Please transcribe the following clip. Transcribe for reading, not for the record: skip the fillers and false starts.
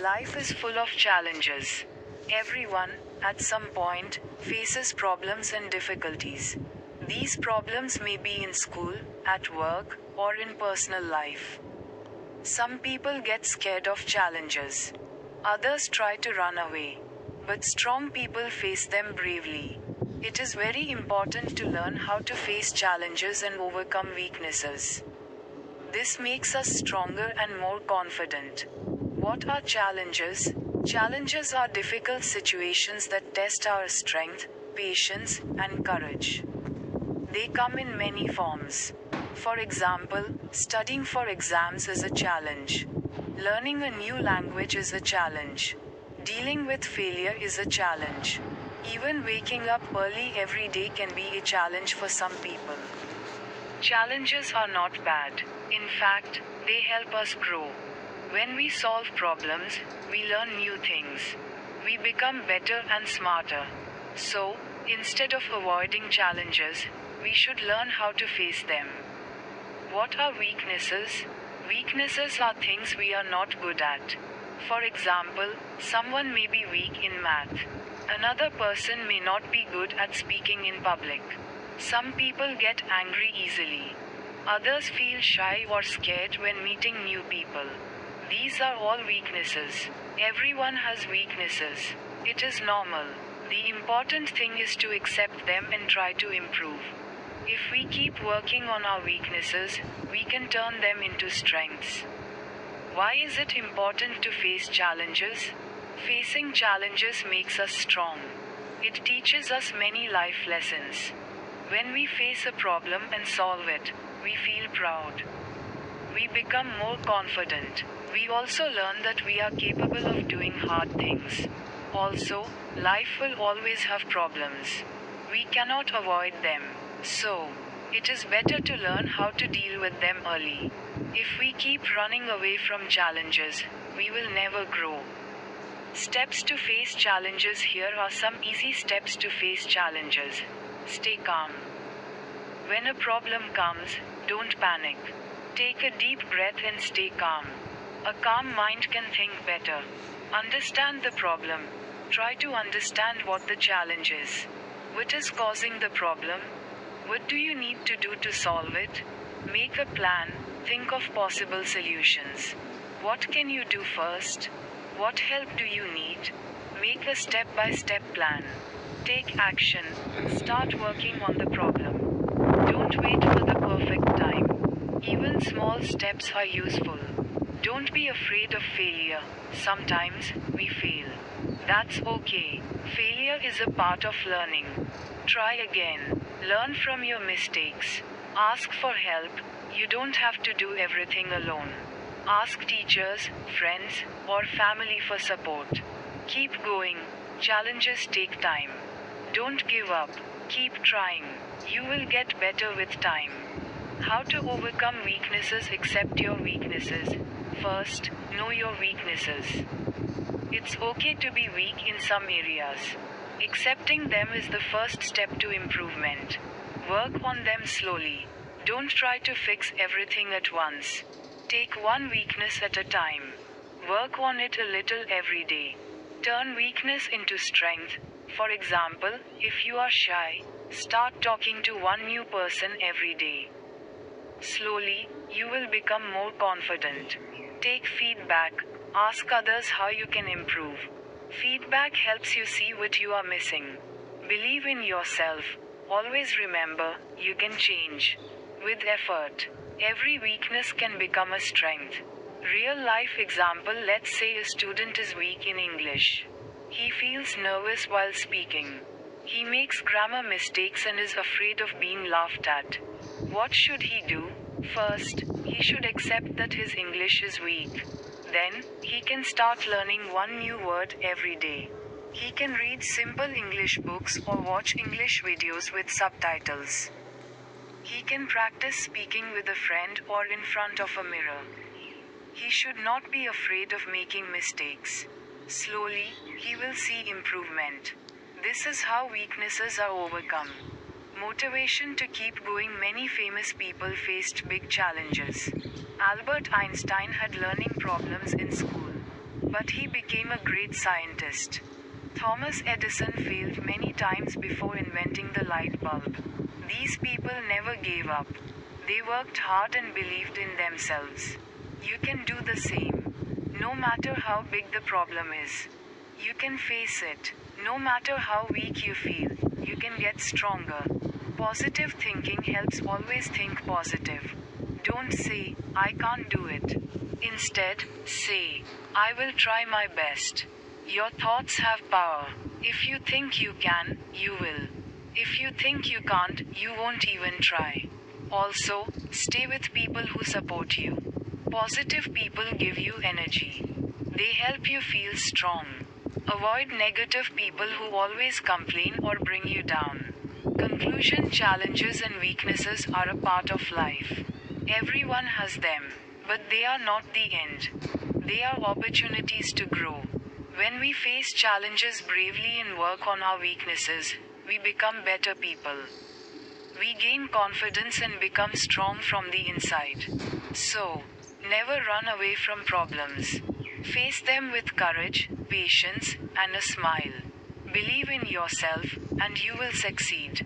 Life is full of challenges. Everyone, at some point, faces problems and difficulties. These problems may be in school, at work, or in personal life. Some people get scared of challenges. Others try to run away. But strong people face them bravely. It is very important to learn how to face challenges and overcome weaknesses. This makes us stronger and more confident. What are challenges? Challenges are difficult situations that test our strength, patience, and courage. They come in many forms. For example, studying for exams is a challenge. Learning a new language is a challenge. Dealing with failure is a challenge. Even waking up early every day can be a challenge for some people. Challenges are not bad. In fact, they help us grow. When we solve problems, we learn new things. We become better and smarter. So, instead of avoiding challenges, we should learn how to face them. What are weaknesses? Weaknesses are things we are not good at. For example, someone may be weak in math. Another person may not be good at speaking in public. Some people get angry easily. Others feel shy or scared when meeting new people. These are all weaknesses. Everyone has weaknesses. It is normal. The important thing is to accept them and try to improve. If we keep working on our weaknesses, we can turn them into strengths. Why is it important to face challenges? Facing challenges makes us strong. It teaches us many life lessons. When we face a problem and solve it, we feel proud. We become more confident. We also learn that we are capable of doing hard things. Also, life will always have problems. We cannot avoid them. So, it is better to learn how to deal with them early. If we keep running away from challenges, we will never grow. Steps to face challenges. Here are some easy steps to face challenges. Stay calm. When a problem comes, don't panic. Take a deep breath and stay calm. A calm mind can think better. Understand the problem. Try to understand what the challenge is. What is causing the problem? What do you need to do to solve it? Make a plan. Think of possible solutions. What can you do first? What help do you need? Make a step-by-step plan. Take action. Start working on the problem. Don't wait for the perfect time. Even small steps are useful. Don't be afraid of failure. Sometimes we fail. That's okay. Failure is a part of learning. Try again. Learn from your mistakes. Ask for help. You don't have to do everything alone. Ask teachers, friends, or family for support. Keep going. Challenges take time. Don't give up. Keep trying. You will get better with time. How to overcome weaknesses? Accept your weaknesses. First, know your weaknesses. It's okay to be weak in some areas. Accepting them is the first step to improvement. Work on them slowly. Don't try to fix everything at once. Take one weakness at a time. Work on it a little every day. Turn weakness into strength. For example, if you are shy, start talking to one new person every day. Slowly, you will become more confident. Take feedback. Ask others how you can improve. Feedback helps you see what you are missing. Believe in yourself. Always remember, you can change. With effort, every weakness can become a strength. Real life example. Let's say a student is weak in English. He feels nervous while speaking. He makes grammar mistakes and is afraid of being laughed at. What should he do? First, he should accept that his English is weak. Then, he can start learning one new word every day. He can read simple English books or watch English videos with subtitles. He can practice speaking with a friend or in front of a mirror. He should not be afraid of making mistakes. Slowly, he will see improvement. This is how weaknesses are overcome. Motivation to keep going. Many famous people faced big challenges. Albert Einstein had learning problems in school. but he became a great scientist. Thomas Edison failed many times before inventing the light bulb. These people never gave up. They worked hard and believed in themselves. You can do the same. No matter how big the problem is, you can face it. No matter how weak you feel, you can get stronger. Positive thinking helps. Always think positive. Don't say, I can't do it. Instead, say, I will try my best. Your thoughts have power. If you think you can, you will. If you think you can't, you won't even try. Also, stay with people who support you. Positive people give you energy. They help you feel strong. Avoid negative people who always complain or bring you down. Conclusion: challenges and weaknesses are a part of life. Everyone has them, but they are not the end. They are opportunities to grow. When we face challenges bravely and work on our weaknesses, we become better people. We gain confidence and become strong from the inside. So, never run away from problems. Face them with courage, patience, and a smile. Believe in yourself, and you will succeed.